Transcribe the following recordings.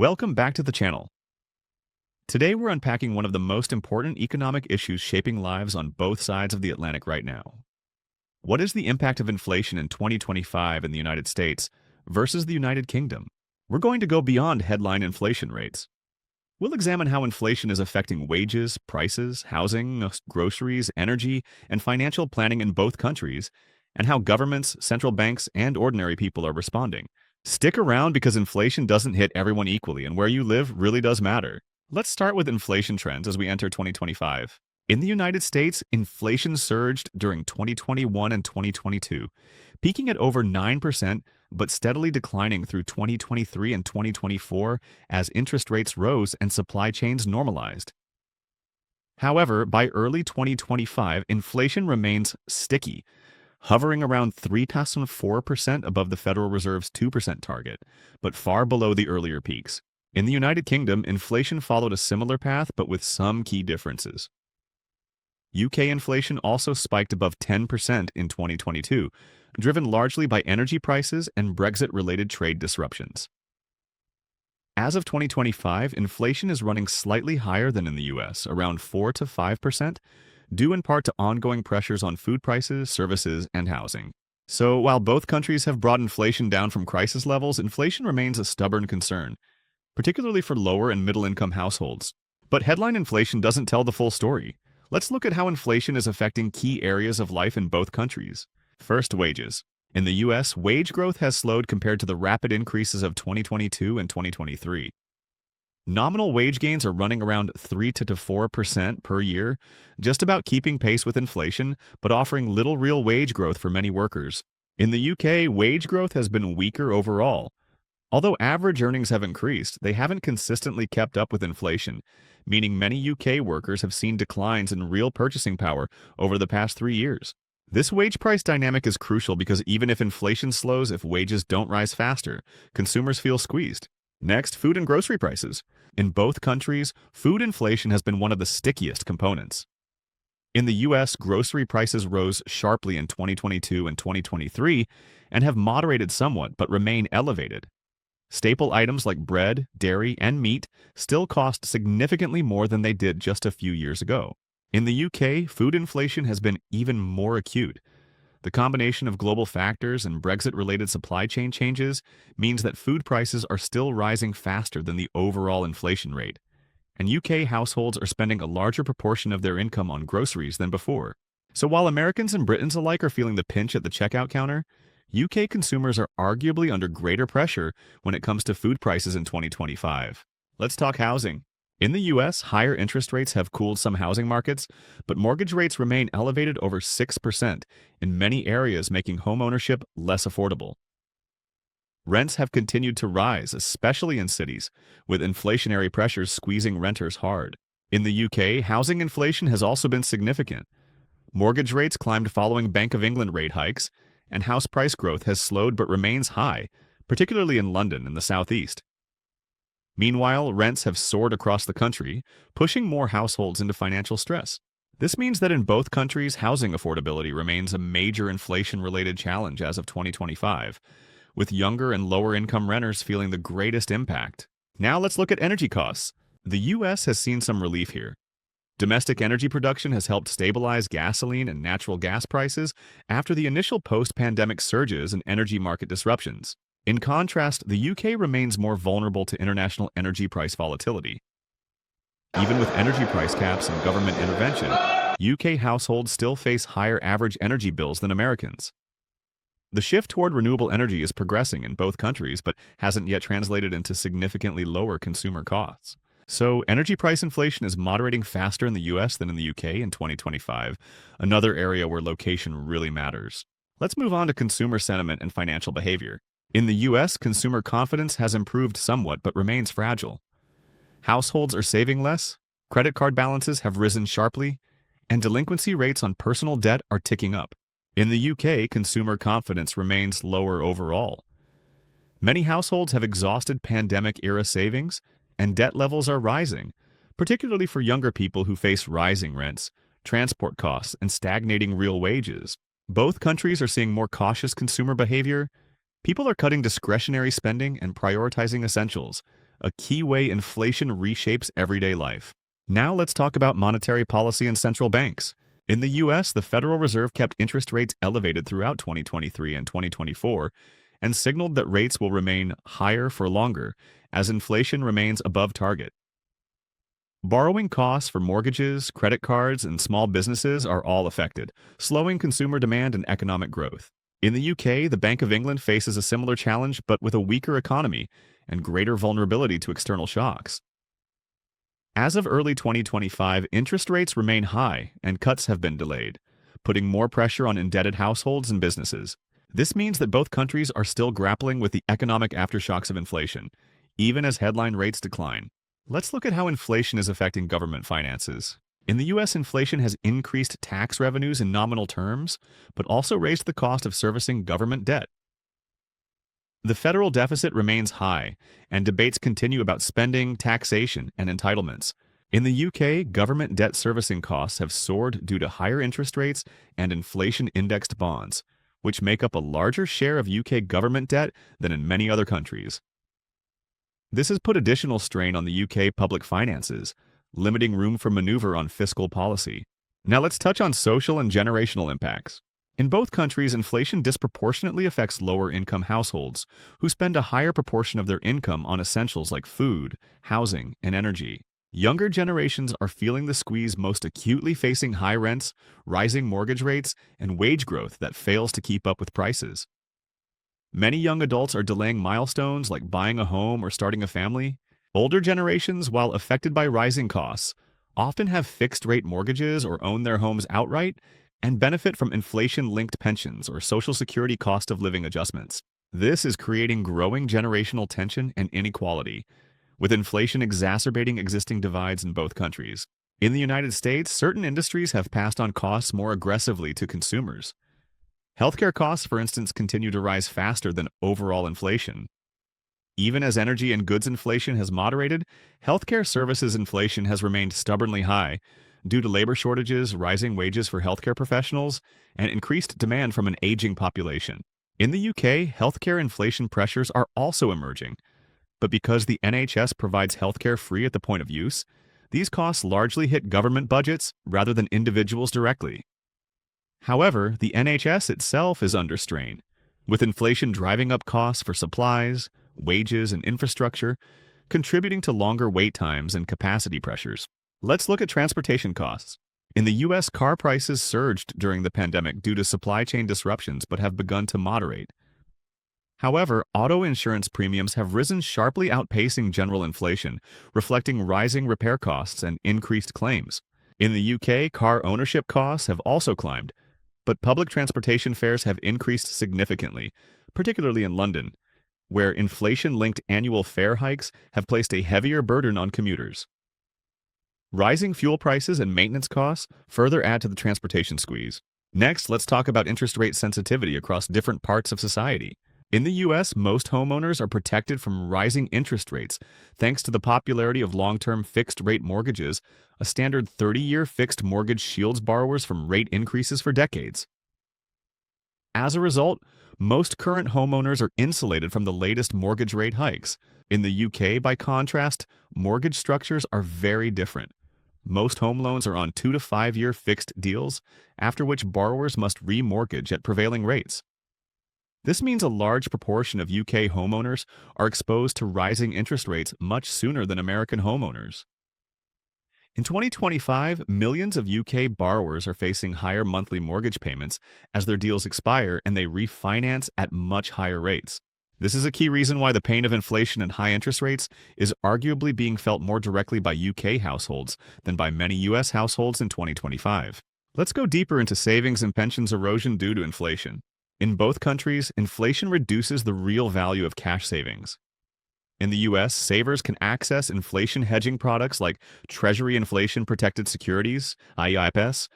Welcome back to the channel. Today we're unpacking one of the most important economic issues shaping lives on both sides of the Atlantic right now. What is the impact of inflation in 2025 in the United States versus the United Kingdom? We're going to go beyond headline inflation rates. We'll examine how inflation is affecting wages, prices, housing, groceries, energy, and financial planning in both countries, and how governments, central banks, and ordinary people are responding. Stick around because inflation doesn't hit everyone equally, and where you live really does matter. Let's start with inflation trends as we enter 2025. In the United States, inflation surged during 2021 and 2022, peaking at over 9%, but steadily declining through 2023 and 2024 as interest rates rose and supply chains normalized. However, by early 2025, inflation remains sticky, hovering around 3.4% above the Federal Reserve's 2% target, but far below the earlier peaks. In the United Kingdom, inflation followed a similar path, but with some key differences. UK inflation also spiked above 10% in 2022, driven largely by energy prices and Brexit-related trade disruptions. As of 2025, inflation is running slightly higher than in the US, around 4 to 5%, due in part to ongoing pressures on food prices, services, and housing. So while both countries have brought inflation down from crisis levels, inflation remains a stubborn concern, particularly for lower and middle-income households. But headline inflation doesn't tell the full story. Let's look at how inflation is affecting key areas of life in both countries. First, wages. In the US, wage growth has slowed compared to the rapid increases of 2022 and 2023. Nominal wage gains are running around 3 to 4% per year, just about keeping pace with inflation, but offering little real wage growth for many workers. In the UK, wage growth has been weaker overall. Although average earnings have increased, they haven't consistently kept up with inflation, meaning many UK workers have seen declines in real purchasing power over the past 3 years. This wage-price dynamic is crucial because even if inflation slows, if wages don't rise faster, consumers feel squeezed. Next, food and grocery prices. In both countries, food inflation has been one of the stickiest components. In the US, grocery prices rose sharply in 2022 and 2023 and have moderated somewhat but remain elevated. Staple items like bread, dairy, and meat still cost significantly more than they did just a few years ago. In the UK, food inflation has been even more acute. The combination of global factors and Brexit-related supply chain changes means that food prices are still rising faster than the overall inflation rate, and UK households are spending a larger proportion of their income on groceries than before. So while Americans and Britons alike are feeling the pinch at the checkout counter, UK consumers are arguably under greater pressure when it comes to food prices in 2025. Let's talk housing. In the US, higher interest rates have cooled some housing markets, but mortgage rates remain elevated over 6% in many areas, making homeownership less affordable. Rents have continued to rise, especially in cities, with inflationary pressures squeezing renters hard. In the UK, housing inflation has also been significant. Mortgage rates climbed following Bank of England rate hikes, and house price growth has slowed but remains high, particularly in London and the southeast. Meanwhile, rents have soared across the country, pushing more households into financial stress. This means that in both countries, housing affordability remains a major inflation-related challenge as of 2025, with younger and lower-income renters feeling the greatest impact. Now let's look at energy costs. The U.S. has seen some relief here. Domestic energy production has helped stabilize gasoline and natural gas prices after the initial post-pandemic surges and energy market disruptions. In contrast, the UK remains more vulnerable to international energy price volatility. Even with energy price caps and government intervention, UK households still face higher average energy bills than Americans. The shift toward renewable energy is progressing in both countries, but hasn't yet translated into significantly lower consumer costs. So, energy price inflation is moderating faster in the US than in the UK in 2025, another area where location really matters. Let's move on to consumer sentiment and financial behavior. In the US, consumer confidence has improved somewhat but remains fragile. Households are saving less, credit card balances have risen sharply, and delinquency rates on personal debt are ticking up. In the UK, consumer confidence remains lower overall. Many households have exhausted pandemic-era savings, and debt levels are rising, particularly for younger people who face rising rents, transport costs, and stagnating real wages. Both countries are seeing more cautious consumer behavior. People are cutting discretionary spending and prioritizing essentials, a key way inflation reshapes everyday life. Now let's talk about monetary policy and central banks. In the US, the Federal Reserve kept interest rates elevated throughout 2023 and 2024 and signaled that rates will remain higher for longer as inflation remains above target. Borrowing costs for mortgages, credit cards, and small businesses are all affected, slowing consumer demand and economic growth. In the UK, the Bank of England faces a similar challenge but with a weaker economy and greater vulnerability to external shocks. As of early 2025, interest rates remain high and cuts have been delayed, putting more pressure on indebted households and businesses. This means that both countries are still grappling with the economic aftershocks of inflation, even as headline rates decline. Let's look at how inflation is affecting government finances. In the US, inflation has increased tax revenues in nominal terms, but also raised the cost of servicing government debt. The federal deficit remains high, and debates continue about spending, taxation, and entitlements. In the UK, government debt servicing costs have soared due to higher interest rates and inflation-indexed bonds, which make up a larger share of UK government debt than in many other countries. This has put additional strain on the UK public finances, limiting room for maneuver on fiscal policy. Now let's touch on social and generational impacts. In both countries, inflation disproportionately affects lower-income households, who spend a higher proportion of their income on essentials like food, housing, and energy. Younger generations are feeling the squeeze most acutely, facing high rents, rising mortgage rates, and wage growth that fails to keep up with prices. Many young adults are delaying milestones like buying a home or starting a family. Older generations, while affected by rising costs, often have fixed-rate mortgages or own their homes outright and benefit from inflation-linked pensions or Social Security cost of living adjustments. This is creating growing generational tension and inequality, with inflation exacerbating existing divides in both countries. In the United States, certain industries have passed on costs more aggressively to consumers. Healthcare costs, for instance, continue to rise faster than overall inflation. Even as energy and goods inflation has moderated, healthcare services inflation has remained stubbornly high due to labor shortages, rising wages for healthcare professionals, and increased demand from an aging population. In the UK, healthcare inflation pressures are also emerging, but because the NHS provides healthcare free at the point of use, these costs largely hit government budgets rather than individuals directly. However, the NHS itself is under strain, with inflation driving up costs for supplies, wages, and infrastructure, contributing to longer wait times and capacity pressures. Let's look at transportation costs. In the US, car prices surged during the pandemic due to supply chain disruptions but have begun to moderate. However, auto insurance premiums have risen sharply, outpacing general inflation, reflecting rising repair costs and increased claims. In the UK, car ownership costs have also climbed, but public transportation fares have increased significantly, particularly in London, where inflation-linked annual fare hikes have placed a heavier burden on commuters. Rising fuel prices and maintenance costs further add to the transportation squeeze. Next, let's talk about interest rate sensitivity across different parts of society. In the US, most homeowners are protected from rising interest rates thanks to the popularity of long-term fixed-rate mortgages. A standard 30-year fixed mortgage shields borrowers from rate increases for decades. As a result, most current homeowners are insulated from the latest mortgage rate hikes. In the UK, by contrast, mortgage structures are very different. Most home loans are on 2 to 5 year fixed deals, after which borrowers must remortgage at prevailing rates. This means a large proportion of UK homeowners are exposed to rising interest rates much sooner than American homeowners. In 2025, millions of UK borrowers are facing higher monthly mortgage payments as their deals expire and they refinance at much higher rates. This is a key reason why the pain of inflation and high interest rates is arguably being felt more directly by UK households than by many US households in 2025. Let's go deeper into savings and pensions erosion due to inflation. In both countries, inflation reduces the real value of cash savings. In the US, savers can access inflation hedging products like Treasury Inflation Protected Securities, IEIPS,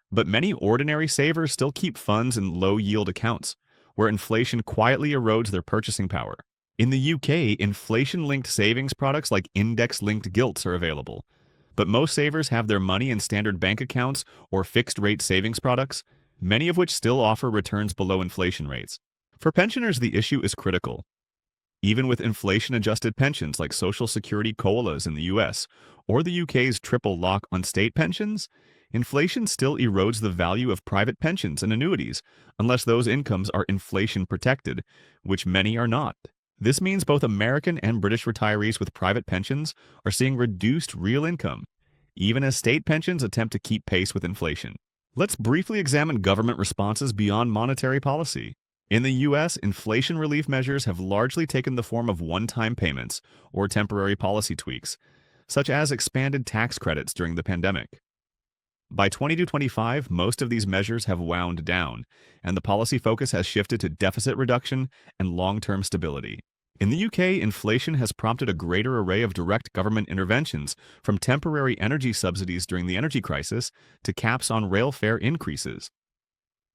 but many ordinary savers still keep funds in low-yield accounts, where inflation quietly erodes their purchasing power. In the UK, inflation-linked savings products like index-linked gilts are available, but most savers have their money in standard bank accounts or fixed-rate savings products, many of which still offer returns below inflation rates. For pensioners, the issue is critical. Even with inflation-adjusted pensions like Social Security COLAs in the US or the UK's triple lock on state pensions, inflation still erodes the value of private pensions and annuities unless those incomes are inflation-protected, which many are not. This means both American and British retirees with private pensions are seeing reduced real income, even as state pensions attempt to keep pace with inflation. Let's briefly examine government responses beyond monetary policy. In the U.S., inflation relief measures have largely taken the form of one-time payments or temporary policy tweaks, such as expanded tax credits during the pandemic. By 2025, most of these measures have wound down, and the policy focus has shifted to deficit reduction and long-term stability. In the UK, inflation has prompted a greater array of direct government interventions, from temporary energy subsidies during the energy crisis to caps on rail fare increases.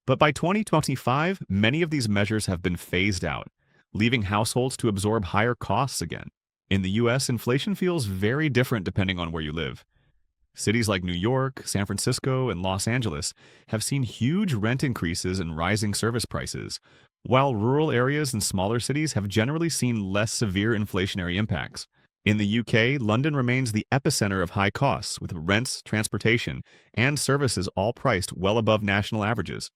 But by 2025, many of these measures have been phased out, leaving households to absorb higher costs again. In the US, inflation feels very different depending on where you live. Cities like New York, San Francisco, and Los Angeles have seen huge rent increases and rising service prices, while rural areas and smaller cities have generally seen less severe inflationary impacts. In the UK, London remains the epicenter of high costs, with rents, transportation, and services all priced well above national averages.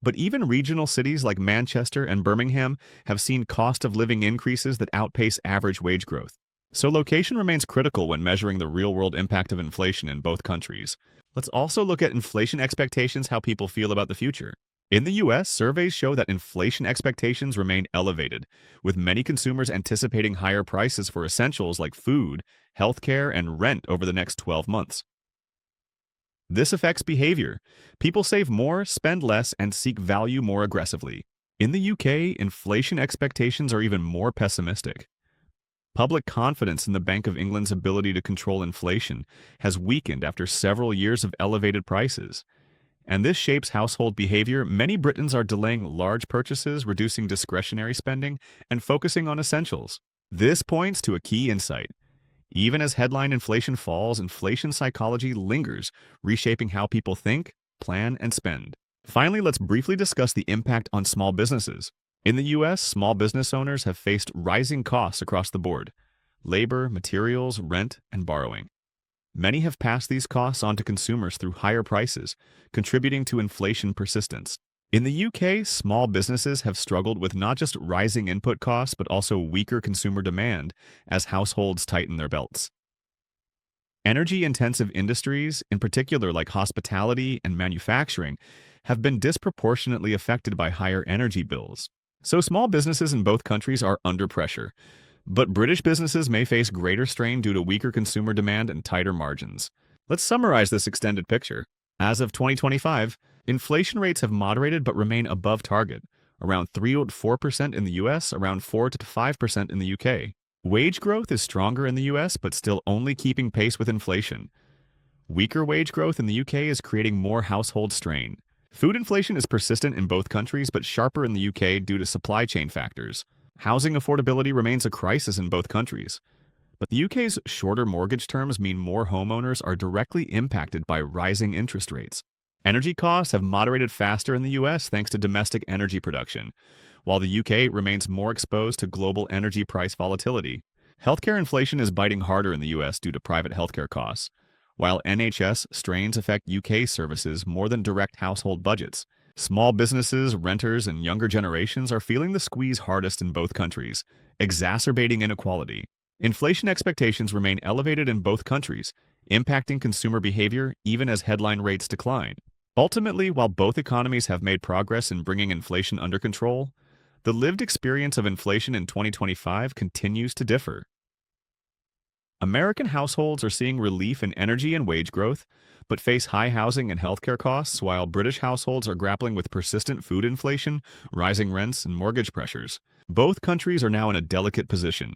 But even regional cities like Manchester and Birmingham have seen cost of living increases that outpace average wage growth. So location remains critical when measuring the real-world impact of inflation in both countries. Let's also look at inflation expectations, how people feel about the future. In the US, surveys show that inflation expectations remain elevated, with many consumers anticipating higher prices for essentials like food, healthcare, and rent over the next 12 months. This affects behavior. People save more, spend less, and seek value more aggressively. In the UK, inflation expectations are even more pessimistic. Public confidence in the Bank of England's ability to control inflation has weakened after several years of elevated prices. And this shapes household behavior. Many Britons are delaying large purchases, reducing discretionary spending, and focusing on essentials. This points to a key insight. Even as headline inflation falls, inflation psychology lingers, reshaping how people think, plan, and spend. Finally, let's briefly discuss the impact on small businesses. In the U.S., small business owners have faced rising costs across the board: labor, materials, rent, and borrowing. Many have passed these costs on to consumers through higher prices, contributing to inflation persistence. In the UK, small businesses have struggled with not just rising input costs, but also weaker consumer demand as households tighten their belts. Energy-intensive industries, in particular like hospitality and manufacturing, have been disproportionately affected by higher energy bills. So small businesses in both countries are under pressure, but British businesses may face greater strain due to weaker consumer demand and tighter margins. Let's summarize this extended picture. As of 2025, inflation rates have moderated but remain above target, around 3 to 4% in the US, around 4 to 5% in the UK. Wage growth is stronger in the US, but still only keeping pace with inflation. Weaker wage growth in the UK is creating more household strain. Food inflation is persistent in both countries, but sharper in the UK due to supply chain factors. Housing affordability remains a crisis in both countries. But the UK's shorter mortgage terms mean more homeowners are directly impacted by rising interest rates. Energy costs have moderated faster in the US thanks to domestic energy production, while the UK remains more exposed to global energy price volatility. Healthcare inflation is biting harder in the US due to private healthcare costs, while NHS strains affect UK services more than direct household budgets. Small businesses, renters, and younger generations are feeling the squeeze hardest in both countries, exacerbating inequality. Inflation expectations remain elevated in both countries, impacting consumer behavior even as headline rates decline. Ultimately, while both economies have made progress in bringing inflation under control, the lived experience of inflation in 2025 continues to differ. American households are seeing relief in energy and wage growth, but face high housing and healthcare costs, while British households are grappling with persistent food inflation, rising rents, and mortgage pressures. Both countries are now in a delicate position,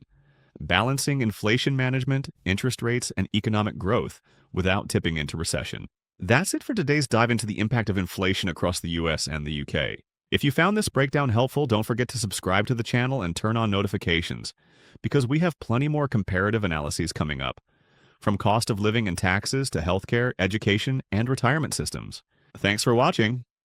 balancing inflation management, interest rates, and economic growth without tipping into recession. That's it for today's dive into the impact of inflation across the US and the UK. If you found this breakdown helpful, don't forget to subscribe to the channel and turn on notifications, because we have plenty more comparative analyses coming up, from cost of living and taxes to healthcare, education, and retirement systems. Thanks for watching.